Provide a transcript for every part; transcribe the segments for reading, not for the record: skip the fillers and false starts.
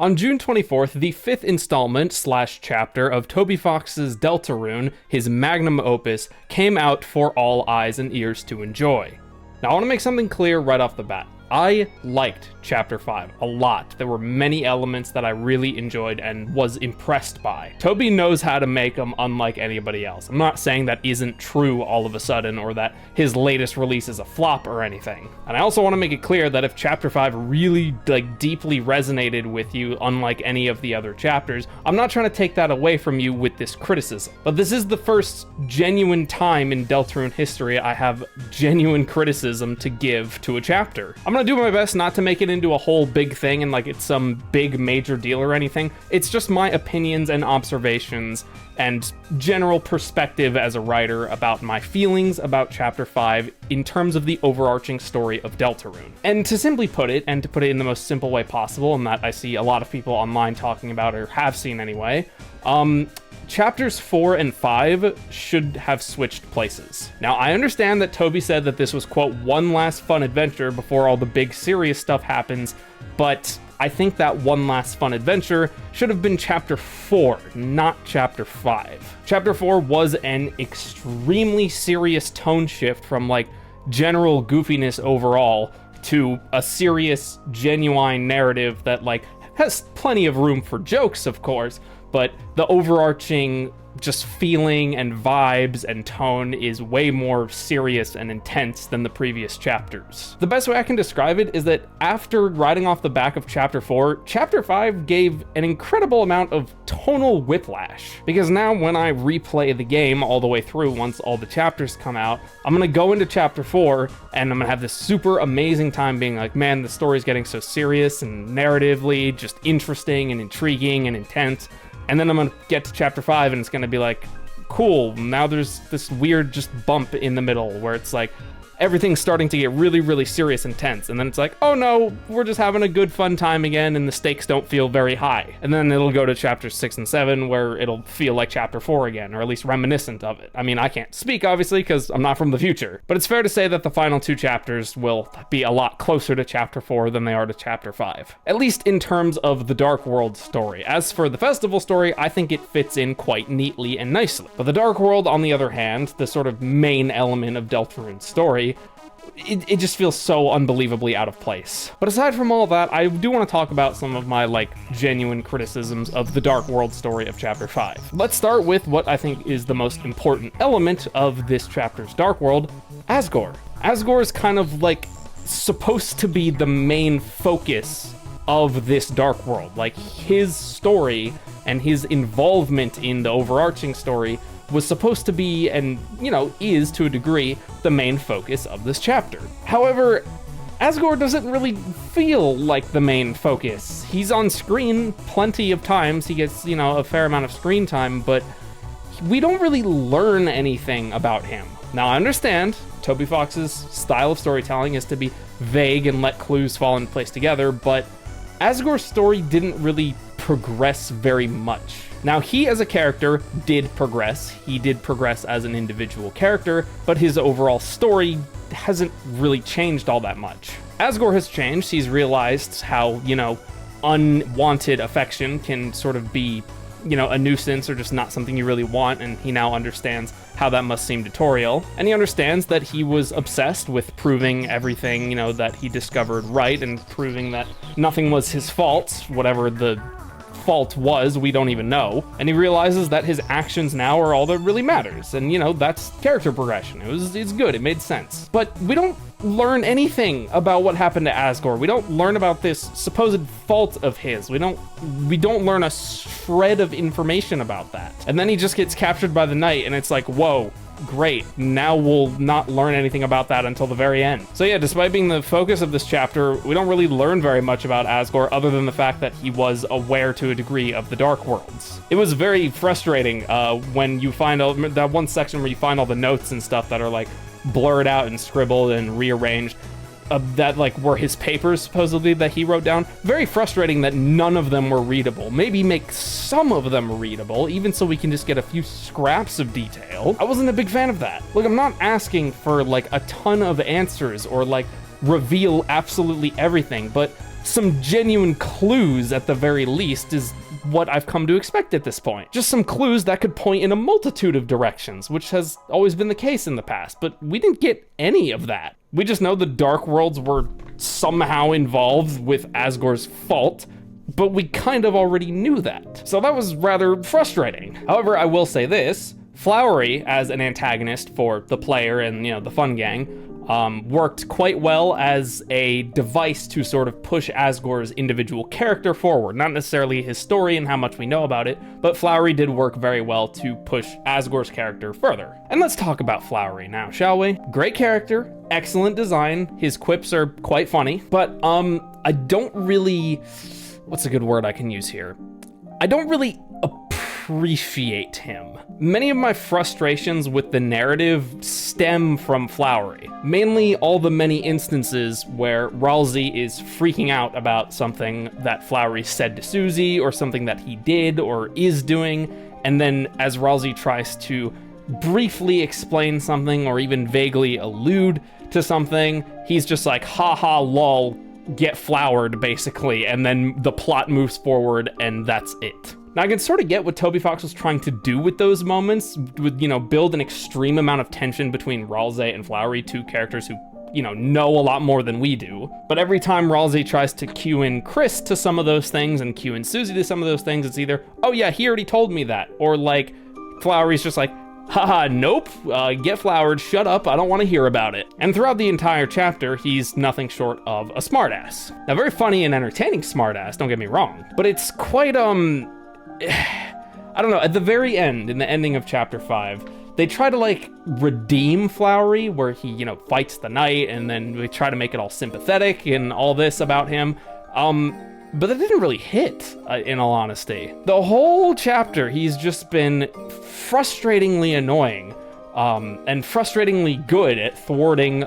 On June 24th, the 5th installment / chapter of Toby Fox's Deltarune, his magnum opus, came out for all eyes and ears to enjoy. Now I want to make something clear right off the bat. I liked Chapter 5 a lot. There were many elements that I really enjoyed and was impressed by. Toby knows how to make them unlike anybody else. I'm not saying that isn't true all of a sudden or that his latest release is a flop or anything. And I also want to make it clear that if Chapter 5 really deeply resonated with you unlike any of the other chapters, I'm not trying to take that away from you with this criticism. But this is the first genuine time in Deltarune history I have genuine criticism to give to a chapter. I'm gonna do my best not to make it into a whole big thing and like it's some big major deal or anything. It's just my opinions and observations and general perspective as a writer about my feelings about Chapter 5 in terms of the overarching story of Deltarune. And to simply put it, and to put it in the most simple way possible, and that I see a lot of people online talking about or have seen anyway, Chapters 4 and 5 should have switched places. Now, I understand that Toby said that this was, quote, one last fun adventure before all the big serious stuff happens, but I think that one last fun adventure should have been Chapter 4, not Chapter 5. Chapter 4 was an extremely serious tone shift from, like, general goofiness overall to a serious, genuine narrative that, like, has plenty of room for jokes, of course, but the overarching just feeling and vibes and tone is way more serious and intense than the previous chapters. The best way I can describe it is that after riding off the back of Chapter 4, Chapter 5 gave an incredible amount of tonal whiplash. Because now when I replay the game all the way through once all the chapters come out, I'm gonna go into Chapter 4 and I'm gonna have this super amazing time being like, man, the story's getting so serious and narratively just interesting and intriguing and intense. And then I'm gonna get to Chapter 5 and it's gonna be like, cool, now there's this weird just bump in the middle where it's like, everything's starting to get really, really serious and tense. And then it's like, oh no, we're just having a good fun time again and the stakes don't feel very high. And then it'll go to Chapters 6 and 7 where it'll feel like Chapter 4 again, or at least reminiscent of it. I mean, I can't speak, obviously, because I'm not from the future. But it's fair to say that the final two chapters will be a lot closer to Chapter 4 than they are to Chapter 5. At least in terms of the Dark World story. As for the festival story, I think it fits in quite neatly and nicely. But the Dark World, on the other hand, the sort of main element of Deltarune's story, it just feels so unbelievably out of place. But aside from all that, I do want to talk about some of my, like, genuine criticisms of the Dark World story of Chapter 5. Let's start with what I think is the most important element of this chapter's Dark World, Asgore. Asgore is kind of, like, supposed to be the main focus of this Dark World. Like, his story and his involvement in the overarching story was supposed to be, and, you know, is to a degree, the main focus of this chapter. However, Asgore doesn't really feel like the main focus. He's on screen plenty of times, he gets, you know, a fair amount of screen time, but we don't really learn anything about him. Now, I understand Toby Fox's style of storytelling is to be vague and let clues fall in place together, but Asgore's story didn't really progress very much. Now, he as a character did progress. He did progress as an individual character, but his overall story hasn't really changed all that much. Asgore has changed. He's realized how, you know, unwanted affection can sort of be, you know, a nuisance or just not something you really want, and he now understands how that must seem to Toriel. And he understands that he was obsessed with proving everything, you know, that he discovered right and proving that nothing was his fault, whatever the fault was, we don't even know. And he realizes that his actions now are all that really matters. And, you know, that's character progression. It's good. It made sense. But we don't learn anything about what happened to Asgore. We don't learn about this supposed fault of his. We don't learn a shred of information about that. And then he just gets captured by the night and it's like, whoa, great. Now we'll not learn anything about that until the very end. So yeah, despite being the focus of this chapter, we don't really learn very much about Asgore other than the fact that he was aware to a degree of the Dark Worlds. It was very frustrating when you find that one section where you find all the notes and stuff that are like blurred out and scribbled and rearranged. That like were his papers supposedly that he wrote down. Very frustrating that none of them were readable. Maybe make some of them readable, even so we can just get a few scraps of detail. I wasn't a big fan of that. Look, I'm not asking for like a ton of answers or like reveal absolutely everything, but some genuine clues at the very least is what I've come to expect at this point. Just some clues that could point in a multitude of directions, which has always been the case in the past, but we didn't get any of that. We just know the Dark Worlds were somehow involved with Asgore's fault, but we kind of already knew that. So that was rather frustrating. However, I will say this, Flowey as an antagonist for the player and, you know, the fun gang, worked quite well as a device to sort of push Asgore's individual character forward. Not necessarily his story and how much we know about it, but Flowey did work very well to push Asgore's character further. And let's talk about Flowey now, shall we? Great character, excellent design, his quips are quite funny, but I don't really, what's a good word I can use here? I don't really appreciate him. Many of my frustrations with the narrative stem from Flowey. Mainly all the many instances where Ralsei is freaking out about something that Flowey said to Susie, or something that he did or is doing, and then as Ralsei tries to briefly explain something or even vaguely allude to something, he's just like, haha, lol, get flowered, basically, and then the plot moves forward and that's it. Now, I can sort of get what Toby Fox was trying to do with those moments, with, you know, build an extreme amount of tension between Ralsei and Flowey, two characters who, you know a lot more than we do. But every time Ralsei tries to cue in Chris to some of those things and cue in Susie to some of those things, it's either, oh yeah, he already told me that, or like, Flowey's just like, haha, nope, get flowered, shut up, I don't want to hear about it. And throughout the entire chapter, he's nothing short of a smartass. Now, very funny and entertaining smartass, don't get me wrong, but it's quite, I don't know, at the very end, in the ending of chapter 5, they try to like redeem Flowey, where he, you know, fights the knight, and then we try to make it all sympathetic and all this about him. But that didn't really hit, in all honesty. The whole chapter, he's just been frustratingly annoying, and frustratingly good at thwarting,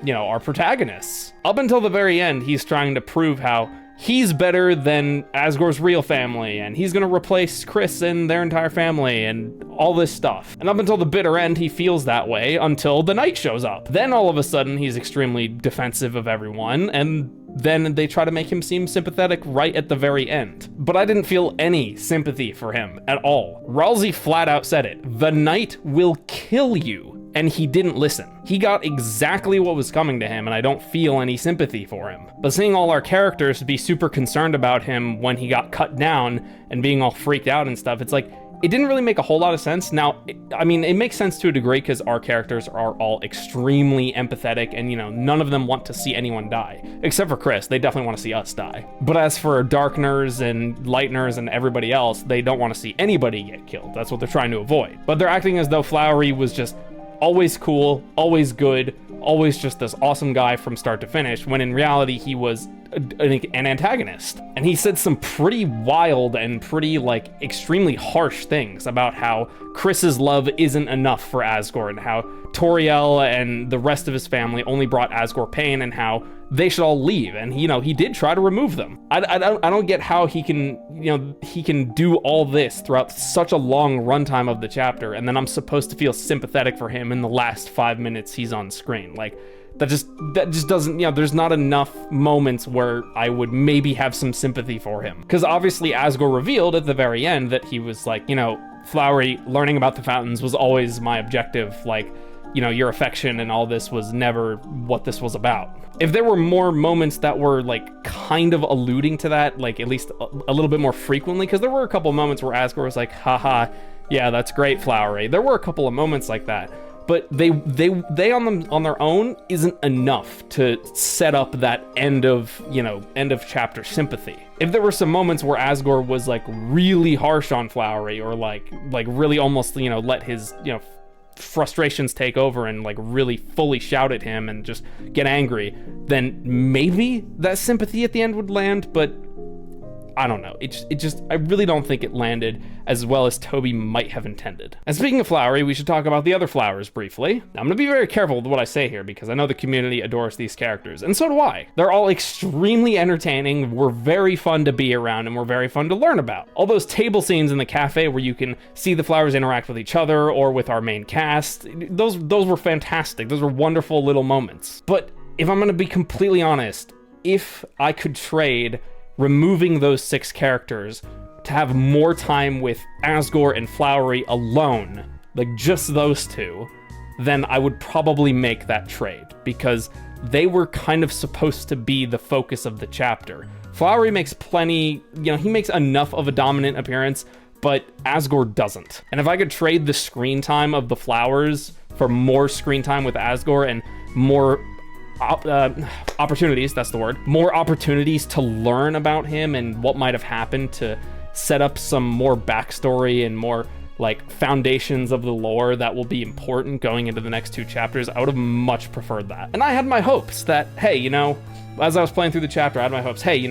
you know, our protagonists. Up until the very end, he's trying to prove how he's better than Asgore's real family, and he's gonna replace Chris and their entire family, and all this stuff. And up until the bitter end, he feels that way until the knight shows up. Then all of a sudden, he's extremely defensive of everyone, and then they try to make him seem sympathetic right at the very end. But I didn't feel any sympathy for him at all. Ralsei flat out said it, the knight will kill you. And he didn't listen. He got exactly what was coming to him, and I don't feel any sympathy for him. But seeing all our characters be super concerned about him when he got cut down and being all freaked out and stuff, it's like, it didn't really make a whole lot of sense. Now, I mean, it makes sense to a degree because our characters are all extremely empathetic and, you know, none of them want to see anyone die. Except for Chris, they definitely want to see us die. But as for Darkners and Lightners and everybody else, they don't want to see anybody get killed. That's what they're trying to avoid. But they're acting as though Flowey was just always cool, always good, always just this awesome guy from start to finish, when in reality he was an antagonist. And he said some pretty wild and pretty, like, extremely harsh things about how Chris's love isn't enough for Asgore, and how Toriel and the rest of his family only brought Asgore pain, and how they should all leave. And you know, he did try to remove them. I don't get how he can, you know, he can do all this throughout such a long runtime of the chapter, and then I'm supposed to feel sympathetic for him in the last 5 minutes he's on screen. Like, that just doesn't, you know, there's not enough moments where I would maybe have some sympathy for him. Because obviously Asgore revealed at the very end that he was like, you know, Flowey, learning about the fountains was always my objective. Like, you know, your affection and all this was never what this was about. If there were more moments that were like kind of alluding to that, like at least a little bit more frequently, because there were a couple of moments where Asgore was like, haha, yeah, that's great, Flowey. There were a couple of moments like that. But they on their own isn't enough to set up that end of chapter sympathy. If there were some moments where Asgore was like really harsh on Flowey, or like really almost, you know, let his, you know, frustrations take over and like really fully shout at him and just get angry, then maybe that sympathy at the end would land. But I don't know. I really don't think it landed as well as Toby might have intended. And speaking of Flowey, we should talk about the other flowers briefly. Now, I'm gonna be very careful with what I say here because I know the community adores these characters, and so do I. They're all extremely entertaining, we're very fun to be around, and we're very fun to learn about. All those table scenes in the cafe where you can see the flowers interact with each other or with our main cast, those were fantastic. Those were wonderful little moments. But if I'm gonna be completely honest, if I could trade removing those 6 characters to have more time with Asgore and Flowey alone, like just those 2, then I would probably make that trade, because they were kind of supposed to be the focus of the chapter. Flowey makes plenty, he makes enough of a dominant appearance, but Asgore doesn't. And if I could trade the screen time of the flowers for more screen time with Asgore and more opportunities, that's the word, more opportunities to learn about him and what might have happened to set up some more backstory and more like foundations of the lore that will be important going into the next 2 chapters, I would have much preferred that. And I had my hopes that, hey, as I was playing through the chapter, I had my hopes, hey,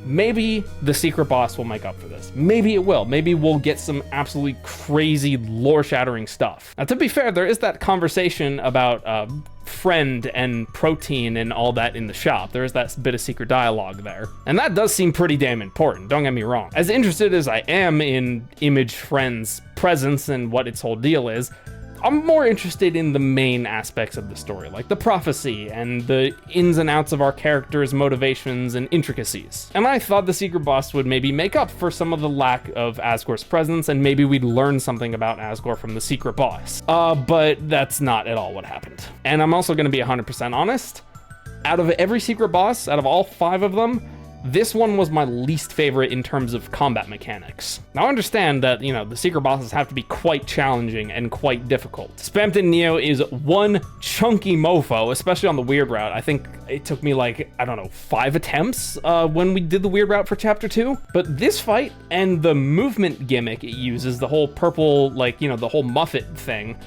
maybe the secret boss will make up for this. Maybe it will. Maybe we'll get some absolutely crazy lore-shattering stuff. Now, to be fair, there is that conversation about friend and protein and all that in the shop. There is that bit of secret dialogue there. And that does seem pretty damn important, don't get me wrong. As interested as I am in Image Friend's presence and what its whole deal is, I'm more interested in the main aspects of the story, like the prophecy and the ins and outs of our characters' motivations and intricacies. And I thought the secret boss would maybe make up for some of the lack of Asgore's presence, and maybe we'd learn something about Asgore from the secret boss. But that's not at all what happened. And I'm also gonna be 100% honest. Out of every secret boss, out of all 5 of them, this one was my least favorite in terms of combat mechanics. Now I understand that, the secret bosses have to be quite challenging and quite difficult. Spampton Neo is one chunky mofo, especially on the weird route. I think it took me 5 attempts when we did the weird route for chapter 2. But this fight and the movement gimmick it uses, the whole purple, the whole Muffet thing,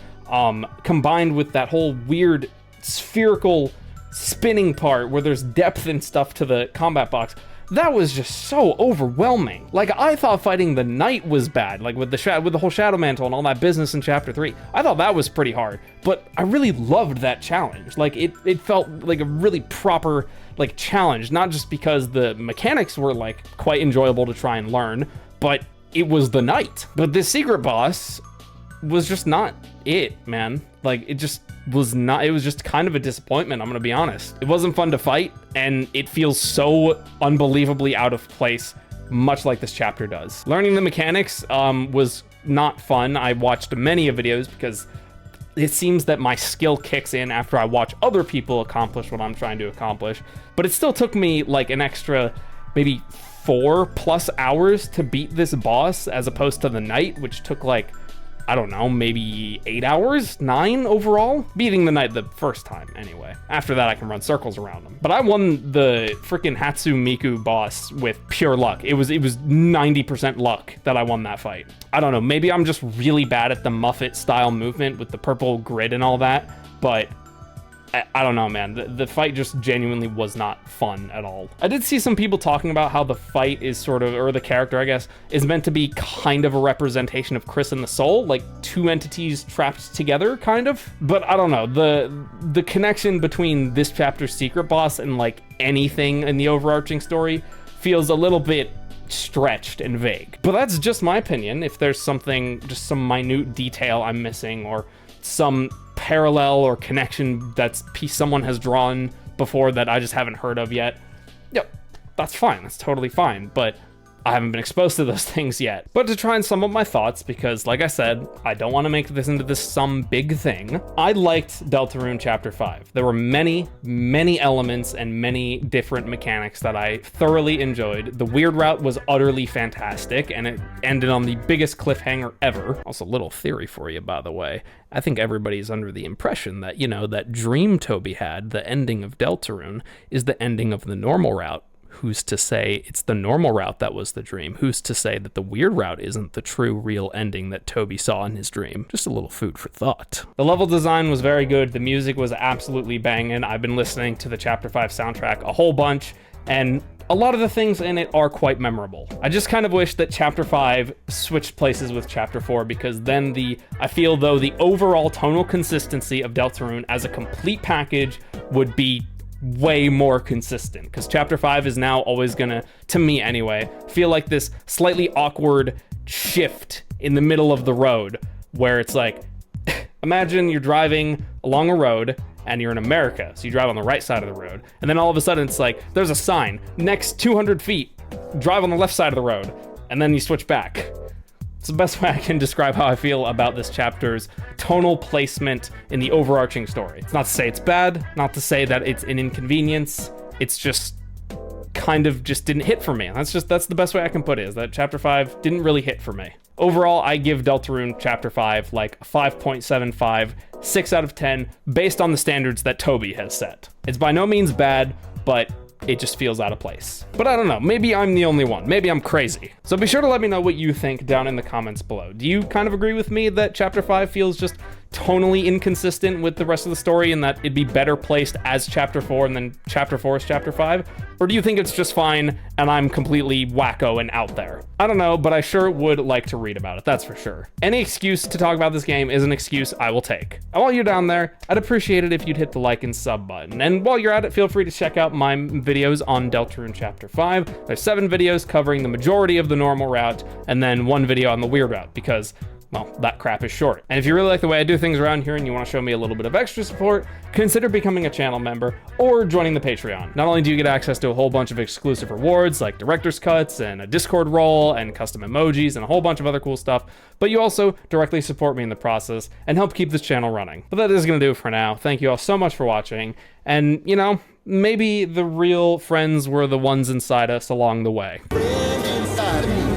combined with that whole weird spherical spinning part where there's depth and stuff to the combat box, that was just so overwhelming. I thought fighting the knight was bad, with the whole shadow mantle and all that business in chapter 3. I thought that was pretty hard, but I really loved that challenge. It felt like a really proper challenge, not just because the mechanics were quite enjoyable to try and learn, but it was the knight. But this secret boss was just not it, man. It just was not, it was just kind of a disappointment, I'm gonna be honest. It wasn't fun to fight, and it feels so unbelievably out of place, much like this chapter does. Learning the mechanics was not fun. I watched many videos because it seems that my skill kicks in after I watch other people accomplish what I'm trying to accomplish, but it still took me an extra maybe 4+ hours to beat this boss, as opposed to the knight, which took I don't know, maybe 8 hours, 9 overall? Beating the knight the first time, anyway. After that, I can run circles around him. But I won the freaking Hatsumiku boss with pure luck. It was 90% luck that I won that fight. I don't know, maybe I'm just really bad at the Muffet style movement with the purple grid and all that, but I don't know, man. The fight just genuinely was not fun at all. I did see some people talking about how the fight is or the character, I guess, is meant to be kind of a representation of Chris and the Soul, 2 entities trapped together, kind of. But I don't know, the connection between this chapter's secret boss and anything in the overarching story feels a little bit stretched and vague. But that's just my opinion. If there's something, just some minute detail I'm missing, or some parallel or connection that's someone has drawn before that I just haven't heard of yet, yep, that's fine. That's totally fine. But I haven't been exposed to those things yet. But to try and sum up my thoughts, because like I said, I don't want to make this into some big thing. I liked Deltarune Chapter 5. There were many, many elements and many different mechanics that I thoroughly enjoyed. The weird route was utterly fantastic, and it ended on the biggest cliffhanger ever. Also, little theory for you, by the way. I think everybody's under the impression that, that dream Toby had, the ending of Deltarune, is the ending of the normal route. Who's to say it's the normal route that was the dream? Who's to say that the weird route isn't the true, real ending that Toby saw in his dream? Just a little food for thought. The level design was very good. The music was absolutely banging. I've been listening to the Chapter 5 soundtrack a whole bunch, and a lot of the things in it are quite memorable. I just kind of wish that Chapter 5 switched places with Chapter 4, because then I feel though the overall tonal consistency of Deltarune as a complete package would be way more consistent, because Chapter 5 is now always gonna, to me anyway, feel like this slightly awkward shift in the middle of the road where it's imagine you're driving along a road and you're in America, so you drive on the right side of the road, and then all of a sudden it's like, there's a sign, next 200 feet, drive on the left side of the road, and then you switch back. It's the best way I can describe how I feel about this chapter's tonal placement in the overarching story. It's not to say it's bad, not to say that it's an inconvenience, it's just kind of just didn't hit for me. That's the best way I can put it, is that chapter 5 didn't really hit for me. Overall, I give Deltarune chapter 5 like a 5.75, 6 out of 10, based on the standards that Toby has set. It's by no means bad, but it just feels out of place. But I don't know, maybe I'm the only one. Maybe I'm crazy. So be sure to let me know what you think down in the comments below. Do you kind of agree with me that chapter 5 feels just tonally inconsistent with the rest of the story and that it'd be better placed as chapter 4 and then chapter 4 is chapter 5? Or do you think it's just fine and I'm completely wacko and out there? I don't know, but I sure would like to read about it, that's for sure. Any excuse to talk about this game is an excuse I will take. And while you're down there, I'd appreciate it if you'd hit the like and sub button. And while you're at it, feel free to check out my videos on Deltarune chapter 5. There's 7 videos covering the majority of the normal route, and then 1 video on the weird route, because well, that crap is short. And if you really like the way I do things around here and you want to show me a little bit of extra support, consider becoming a channel member or joining the Patreon. Not only do you get access to a whole bunch of exclusive rewards like director's cuts and a Discord role and custom emojis and a whole bunch of other cool stuff, but you also directly support me in the process and help keep this channel running. But that is going to do it for now. Thank you all so much for watching, and you know, maybe the real friends were the ones inside us along the way.